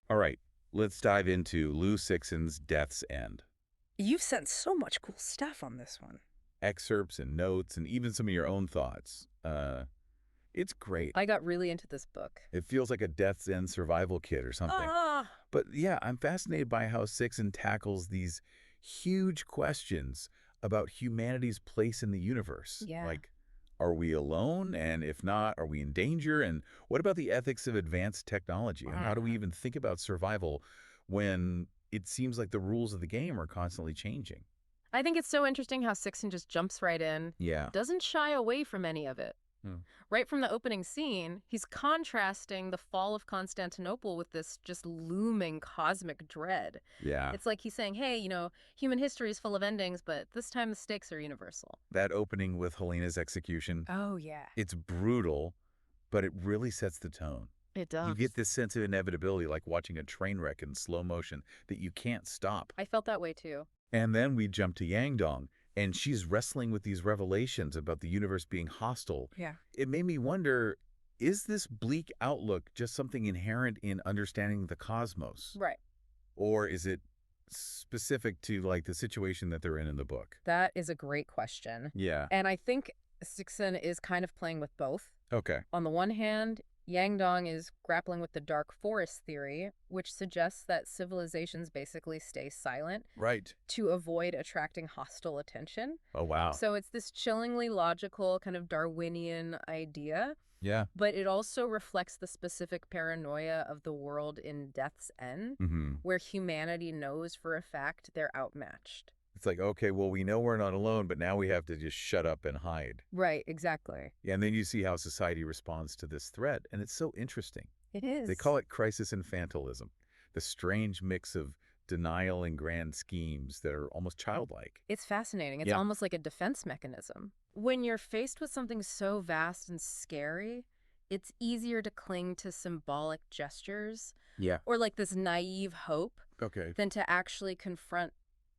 All right, let's dive into Lou Cixin's Death's End. You've sent so much cool stuff on this one. Excerpts and notes and even some of your own thoughts. It's great. I got really into this book. It feels like a Death's End survival kit or something. But yeah, I'm fascinated by how Cixin tackles these huge questions about humanity's place in the universe. Yeah. Like, are we alone? And if not, are we in danger? And what about the ethics of advanced technology? And how do we even think about survival when it seems like the rules of the game are constantly changing? I think it's so interesting how Cixin just jumps right in. Yeah. Doesn't shy away from any of it. Right from the opening scene, he's contrasting the fall of Constantinople with this just looming cosmic dread. Yeah. It's like he's saying, hey, human history is full of endings, but this time the stakes are universal. That opening with Helena's execution, Oh, yeah. it's brutal, but it really sets the tone. It does. You get this sense of inevitability, like watching a train wreck in slow motion, that you can't stop. I felt that way, too. And then we jump to Yangdong, and she's wrestling with these revelations about the universe being hostile. Yeah. It made me wonder, is this bleak outlook just something inherent in understanding the cosmos? Right. Or is it specific to, like, the situation that they're in the book? That is a great question. Yeah. And I think Cixin is kind of playing with both. Okay. On the one hand, Yangdong is grappling with the dark forest theory, which suggests that civilizations basically stay silent Right. to avoid attracting hostile attention. Oh, wow. So it's this chillingly logical kind of Darwinian idea, Yeah. but it also reflects the specific paranoia of the world in Death's End, where humanity knows for a fact they're outmatched. It's like, okay, well, we know we're not alone, but now we have to just shut up and hide. Right, exactly. Yeah, and then you see how society responds to this threat, and it's so interesting. It is. They call it crisis infantilism, the strange mix of denial and grand schemes that are almost childlike. It's fascinating. It's Yeah. almost like a defense mechanism. When you're faced with something so vast and scary, it's easier to cling to symbolic gestures Yeah. or like this naive hope Okay. than to actually confront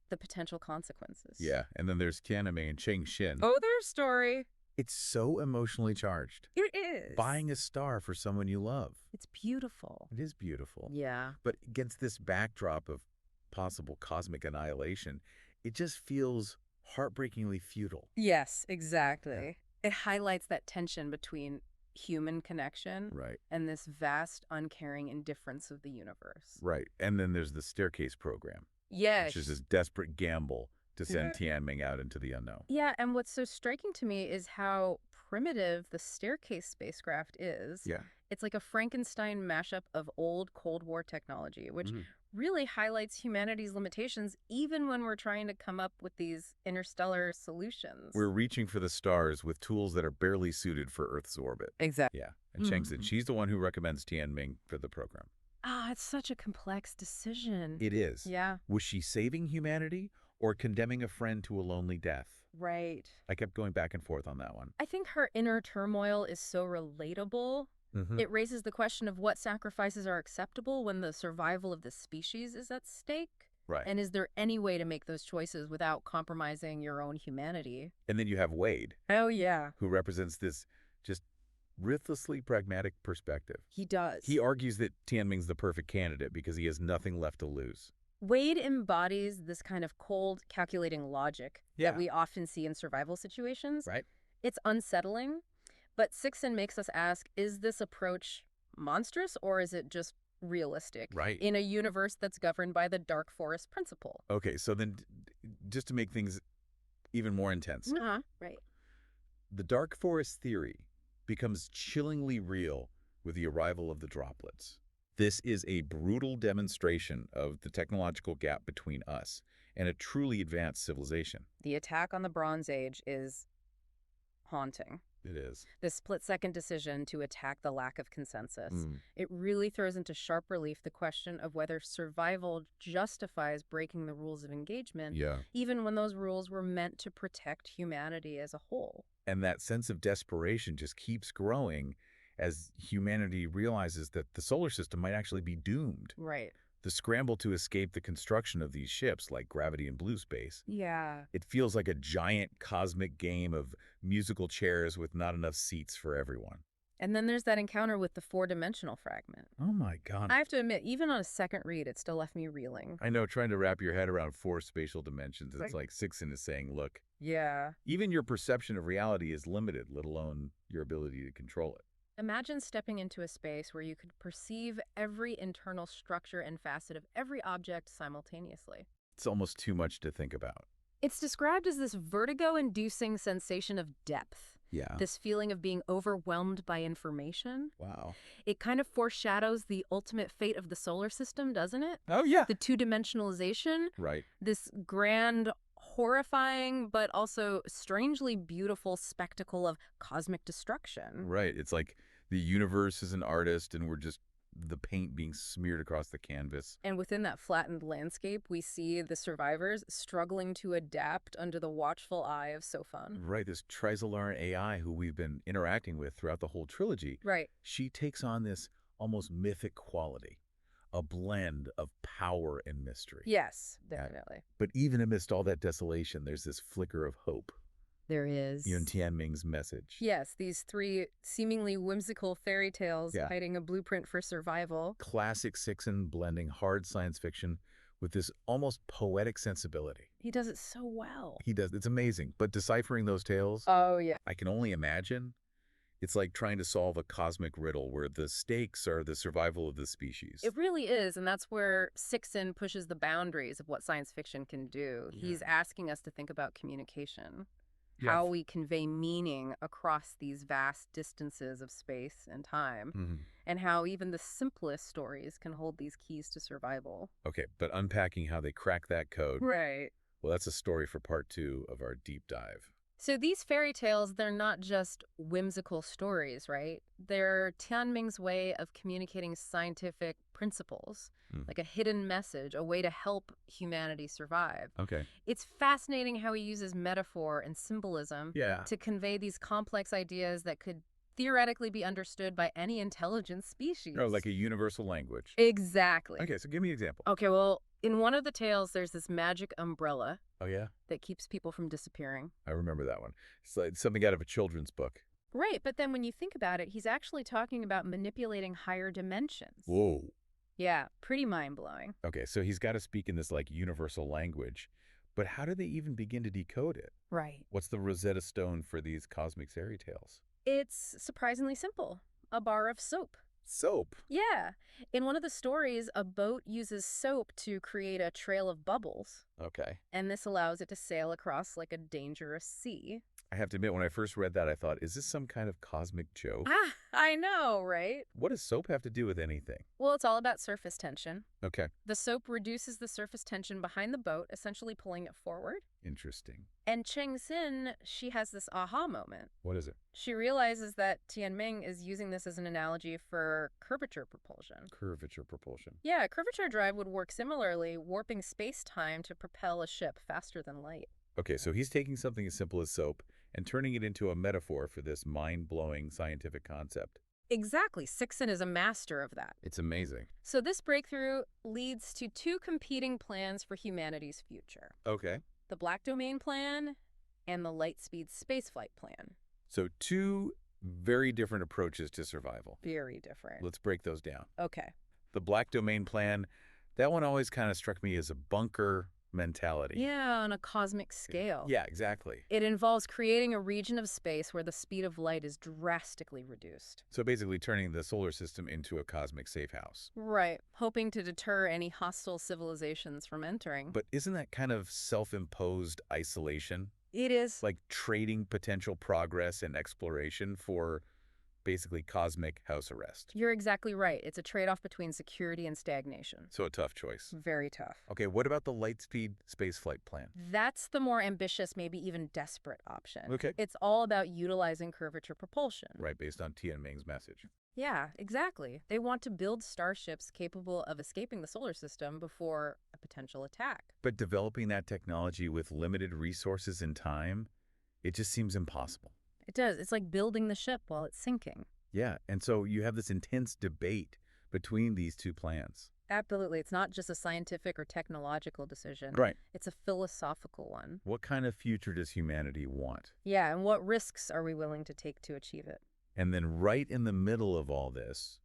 the potential consequences. Yeah, and then there's Tiananmen and Chengxin. Oh, their story. It's so emotionally charged. It is. Buying a star for someone you love. It's beautiful. It is beautiful. Yeah. But against this backdrop of possible cosmic annihilation, it just feels heartbreakingly futile. Yes, exactly. It highlights that tension between human connection Right. and this vast, uncaring indifference of the universe. Right. And then there's the staircase program, Yes. which is this desperate gamble to send Tianming out into the unknown. Yeah, and what's so striking to me is how primitive the staircase spacecraft is. Yeah. It's like a Frankenstein mashup of old Cold War technology, which really highlights humanity's limitations even when we're trying to come up with these interstellar solutions. We're reaching for the stars with tools that are barely suited for Earth's orbit. Exactly. Yeah. And Chengxin, she's the one who recommends Tianming for the program. It's such a complex decision. It is. Yeah. Was she saving humanity or condemning a friend to a lonely death? Right. I kept going back and forth on that one. I think her inner turmoil is so relatable. It raises the question of what sacrifices are acceptable when the survival of the species is at stake. Right. And is there any way to make those choices without compromising your own humanity? And then you have Wade. Oh, yeah. Who represents this just ruthlessly pragmatic perspective. He does. He argues that Tianming's the perfect candidate because he has nothing left to lose. Wade embodies this kind of cold, calculating logic that we often see in survival situations. Right. It's unsettling, but Cixin makes us ask, is this approach monstrous or is it just realistic? Right. In a universe that's governed by the dark forest principle. Okay, so then just to make things even more intense. Right. The dark forest theory becomes chillingly real with the arrival of the droplets. This is a brutal demonstration of the technological gap between us and a truly advanced civilization. The attack on the Bronze Age is haunting. It is. The split-second decision to attack the lack of consensus. It really throws into sharp relief the question of whether survival justifies breaking the rules of engagement, even when those rules were meant to protect humanity as a whole. And that sense of desperation just keeps growing as humanity realizes that the solar system might actually be doomed. Right. The scramble to escape the construction of these ships like Gravity and Blue Space. Yeah. It feels like a giant cosmic game of musical chairs with not enough seats for everyone. And then there's that encounter with the four-dimensional fragment. Oh my God. I have to admit, even on a second read, it still left me reeling. I know, trying to wrap your head around four spatial dimensions, it's like Cixin is saying, look, Yeah. even your perception of reality is limited, let alone your ability to control it. Imagine stepping into a space where you could perceive every internal structure and facet of every object simultaneously. It's almost too much to think about. It's described as this vertigo-inducing sensation of depth. Yeah. This feeling of being overwhelmed by information. Wow. It kind of foreshadows the ultimate fate of the solar system, doesn't it? Oh, yeah. The two-dimensionalization. Right. This grand, horrifying, but also strangely beautiful spectacle of cosmic destruction. Right. It's like the universe is an artist and we're just the paint being smeared across the canvas. And within that flattened landscape, we see the survivors struggling to adapt under the watchful eye of Sofun. Right, this trilogy AI who we've been interacting with throughout the whole trilogy. Right. She takes on this almost mythic quality, a blend of power and mystery. Yes, definitely. But even amidst all that desolation, there's this flicker of hope. There is. Yun Tianming's message. Yes, these three seemingly whimsical fairy tales hiding a blueprint for survival. Classic Cixin blending hard science fiction with this almost poetic sensibility. He does it so well. He does. It's amazing. But deciphering those tales, oh yeah, I can only imagine it's like trying to solve a cosmic riddle where the stakes are the survival of the species. It really is, and that's where Cixin pushes the boundaries of what science fiction can do. Yeah. He's asking us to think about communication. How we convey meaning across these vast distances of space and time, and how even the simplest stories can hold these keys to survival. Okay, but unpacking how they crack that code. Right. Well, that's a story for part 2 of our deep dive. So these fairy tales, they're not just whimsical stories, right? They're Tianming's way of communicating scientific principles, like a hidden message, a way to help humanity survive. Okay. It's fascinating how he uses metaphor and symbolism to convey these complex ideas that could theoretically be understood by any intelligent species. Oh, like a universal language. Exactly. Okay, so give me an example. Okay, well, in one of the tales, there's this magic umbrella. Oh, yeah? That keeps people from disappearing. I remember that one. It's like something out of a children's book. Right, but then when you think about it, he's actually talking about manipulating higher dimensions. Whoa. Yeah, pretty mind-blowing. Okay, so he's got to speak in this, like, universal language. But how do they even begin to decode it? Right. What's the Rosetta Stone for these cosmic fairy tales? It's surprisingly simple. A bar of soap. Soap? Yeah. In one of the stories, a boat uses soap to create a trail of bubbles. Okay. And this allows it to sail across like a dangerous sea. I have to admit, when I first read that, I thought, is this some kind of cosmic joke? Ah, I know, right? What does soap have to do with anything? Well, it's all about surface tension. Okay. The soap reduces the surface tension behind the boat, essentially pulling it forward. Interesting. And Cixin, she has this aha moment. What is it? She realizes that Tianming is using this as an analogy for curvature propulsion. Curvature propulsion. Yeah, curvature drive would work similarly, warping space-time to propel a ship faster than light. Okay, so he's taking something as simple as soap and turning it into a metaphor for this mind-blowing scientific concept. Exactly. Cixin is a master of that. It's amazing. So this breakthrough leads to two competing plans for humanity's future. Okay. The Black Domain plan and the Lightspeed spaceflight plan. So two very different approaches to survival. Very different. Let's break those down. Okay. The Black Domain plan, that one always kind of struck me as a bunker mentality. Yeah, on a cosmic scale. Yeah, exactly. It involves creating a region of space where the speed of light is drastically reduced. So basically turning the solar system into a cosmic safe house. Right, hoping to deter any hostile civilizations from entering. But isn't that kind of self-imposed isolation? It is. Like trading potential progress and exploration for basically cosmic house arrest. You're exactly right. It's a trade-off between security and stagnation. So a tough choice. Very tough. Okay, what about the Lightspeed spaceflight plan? That's the more ambitious, maybe even desperate option. Okay. It's all about utilizing curvature propulsion. Right, based on Tianming's message. Yeah, exactly. They want to build starships capable of escaping the solar system before a potential attack. But developing that technology with limited resources and time, it just seems impossible. It does. It's like building the ship while it's sinking. Yeah, and so you have this intense debate between these two plans. Absolutely. It's not just a scientific or technological decision. Right. It's a philosophical one. What kind of future does humanity want? Yeah, and what risks are we willing to take to achieve it? And then right in the middle of all this,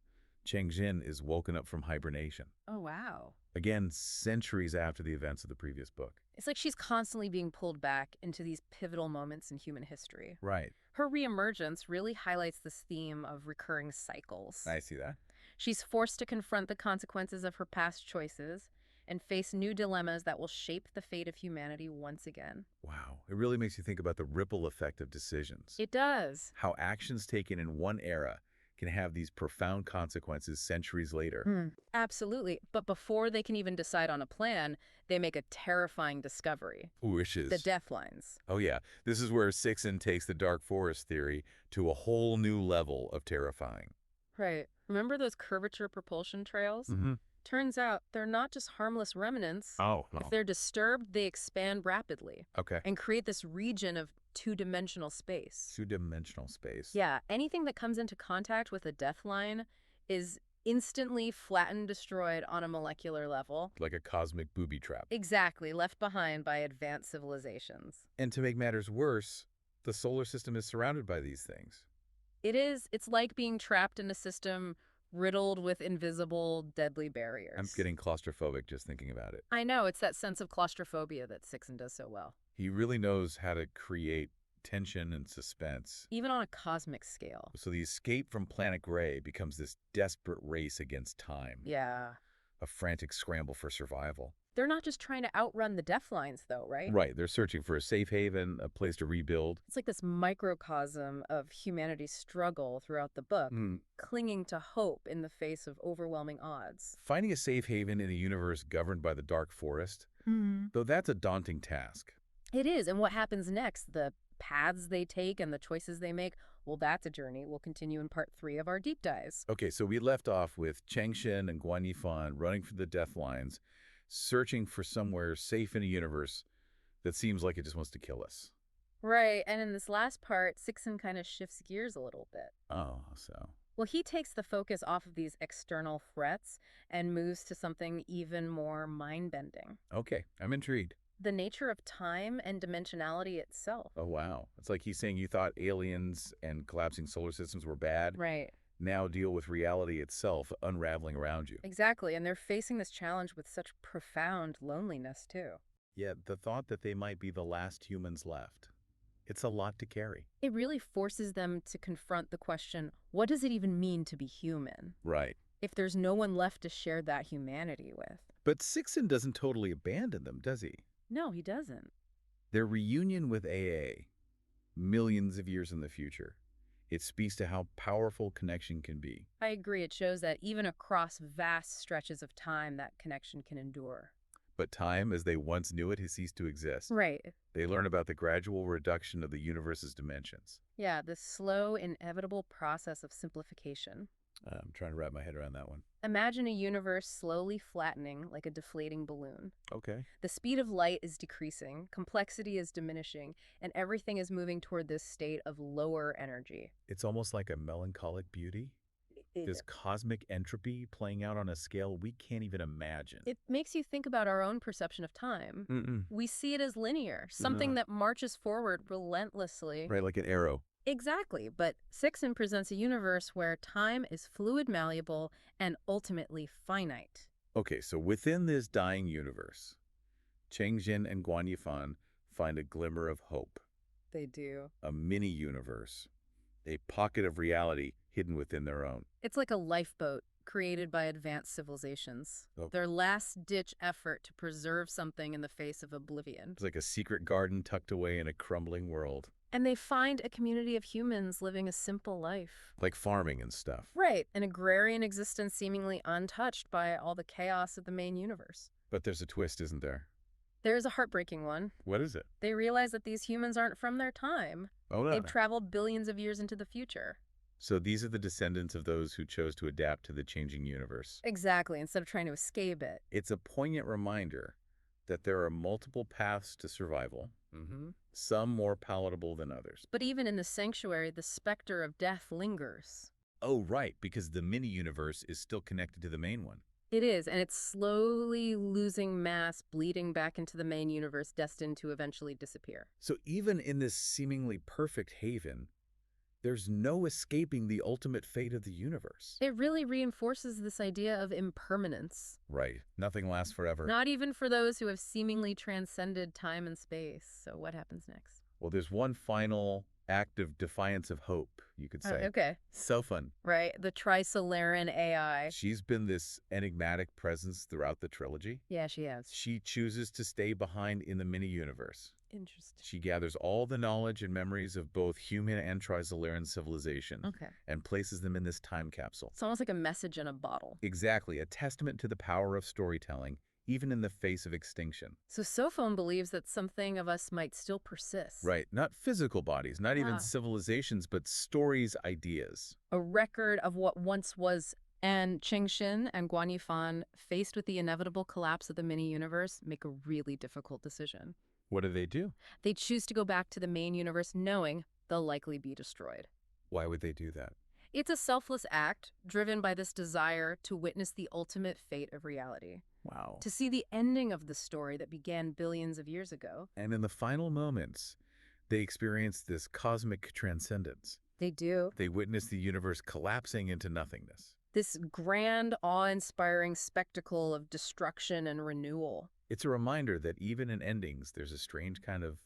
Cixin is woken up from hibernation. Oh, wow. Again, centuries after the events of the previous book. It's like she's constantly being pulled back into these pivotal moments in human history. Right. Her reemergence really highlights this theme of recurring cycles. I see that. She's forced to confront the consequences of her past choices and face new dilemmas that will shape the fate of humanity once again. Wow. It really makes you think about the ripple effect of decisions. It does. How actions taken in one era can have these profound consequences centuries later. Absolutely. But before they can even decide on a plan, they make a terrifying discovery. Which is... The death lines. Oh, yeah. This is where Cixin takes the dark forest theory to a whole new level of terrifying. Right. Remember those curvature propulsion trails? Mm-hmm. Turns out they're not just harmless remnants. Oh, no. If they're disturbed, they expand rapidly. Okay. And create this region of two-dimensional space. Two-dimensional space. Yeah, anything that comes into contact with a death line is instantly flattened, destroyed on a molecular level. Like a cosmic booby trap. Exactly, left behind by advanced civilizations. And to make matters worse, the solar system is surrounded by these things. It is. It's like being trapped in a system riddled with invisible, deadly barriers. I'm getting claustrophobic just thinking about it. I know, it's that sense of claustrophobia that Cixin does so well. He really knows how to create tension and suspense. Even on a cosmic scale. So the escape from Planet Gray becomes this desperate race against time. Yeah. A frantic scramble for survival. They're not just trying to outrun the death lines, though, right? Right. They're searching for a safe haven, a place to rebuild. It's like this microcosm of humanity's struggle throughout the book, clinging to hope in the face of overwhelming odds. Finding a safe haven in a universe governed by the dark forest, though that's a daunting task. It is. And what happens next, the paths they take and the choices they make, well, that's a journey. We'll continue in part 3 of our deep dives. Okay, so we left off with Cixin and Guan Yifan running for the death lines, searching for somewhere safe in a universe that seems like it just wants to kill us. Right, and in this last part, Cixin kind of shifts gears a little bit. Oh, so... Well, he takes the focus off of these external threats and moves to something even more mind-bending. Okay, I'm intrigued. The nature of time and dimensionality itself. Oh, wow. It's like he's saying you thought aliens and collapsing solar systems were bad. Right. Now deal with reality itself unraveling around you. Exactly, and they're facing this challenge with such profound loneliness, too. Yet the thought that they might be the last humans left, it's a lot to carry. It really forces them to confront the question, what does it even mean to be human? Right. If there's no one left to share that humanity with. But Cixin doesn't totally abandon them, does he? No, he doesn't. Their reunion with AA, millions of years in the future, it speaks to how powerful connection can be. I agree. It shows that even across vast stretches of time, that connection can endure. But time, as they once knew it, has ceased to exist. Right. They learn about the gradual reduction of the universe's dimensions. Yeah, the slow, inevitable process of simplification. I'm trying to wrap my head around that one. Imagine a universe slowly flattening like a deflating balloon. Okay. The speed of light is decreasing, complexity is diminishing, and everything is moving toward this state of lower energy. It's almost like a melancholic beauty. This cosmic entropy playing out on a scale we can't even imagine. It makes you think about our own perception of time. We see it as linear, something that marches forward relentlessly. Right, like an arrow. Exactly, but Cixin presents a universe where time is fluid, malleable, and ultimately finite. Okay, so within this dying universe, Cixin and Guan Yifan find a glimmer of hope. They do. A mini-universe. A pocket of reality hidden within their own. It's like a lifeboat created by advanced civilizations. Their last-ditch effort to preserve something in the face of oblivion. It's like a secret garden tucked away in a crumbling world. And they find a community of humans living a simple life. Like farming and stuff. Right, an agrarian existence seemingly untouched by all the chaos of the main universe. But there's a twist, isn't there? There's a heartbreaking one. What is it? They realize that these humans aren't from their time. Oh, no. They've traveled billions of years into the future. So these are the descendants of those who chose to adapt to the changing universe. Exactly, instead of trying to escape it. It's a poignant reminder that there are multiple paths to survival, some more palatable than others. But even in the sanctuary, the specter of death lingers. Oh, right, because the mini-universe is still connected to the main one. It is, and it's slowly losing mass, bleeding back into the main universe, destined to eventually disappear. So even in this seemingly perfect haven, There's no escaping the ultimate fate of the universe. It really reinforces this idea of impermanence. Right. Nothing lasts forever. Not even for those who have seemingly transcended time and space. So what happens next? Well, there's one final act of defiance of hope, you could say. Okay. So fun. Right, the trilogy AI. She's been this enigmatic presence throughout the trilogy. Yeah, she has. She chooses to stay behind in the mini-universe. Interesting. She gathers all the knowledge and memories of both human and Trizolarian civilization and places them in this time capsule. It's almost like a message in a bottle. Exactly, a testament to the power of storytelling, even in the face of extinction. So Sophone believes that something of us might still persist. Right, not physical bodies, not even civilizations, but stories, ideas. A record of what once was. And Cixin and Guan Yifan, faced with the inevitable collapse of the mini-universe, make a really difficult decision. What do? They choose to go back to the main universe knowing they'll likely be destroyed. Why would they do that? It's a selfless act driven by this desire to witness the ultimate fate of reality. Wow. To see the ending of the story that began billions of years ago. And in the final moments, they experience this cosmic transcendence. They do. They witness the universe collapsing into nothingness. This grand, awe-inspiring spectacle of destruction and renewal. It's a reminder that even in endings, there's a strange kind of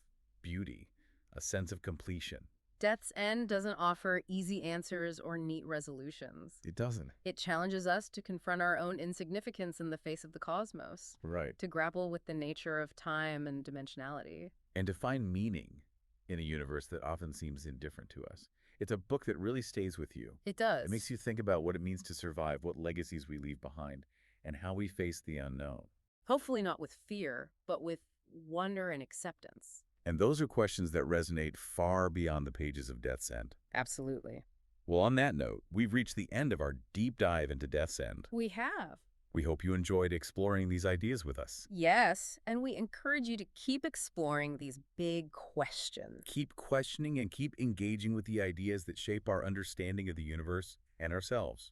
beauty, a sense of completion. Death's End doesn't offer easy answers or neat resolutions. It doesn't. It challenges us to confront our own insignificance in the face of the cosmos. Right. To grapple with the nature of time and dimensionality. And to find meaning in a universe that often seems indifferent to us. It's a book that really stays with you. It does. It makes you think about what it means to survive, what legacies we leave behind, and how we face the unknown. Hopefully not with fear, but with wonder and acceptance. And those are questions that resonate far beyond the pages of Death's End. Absolutely. Well, on that note, we've reached the end of our deep dive into Death's End. We have. We hope you enjoyed exploring these ideas with us. Yes, and we encourage you to keep exploring these big questions. Keep questioning and keep engaging with the ideas that shape our understanding of the universe and ourselves.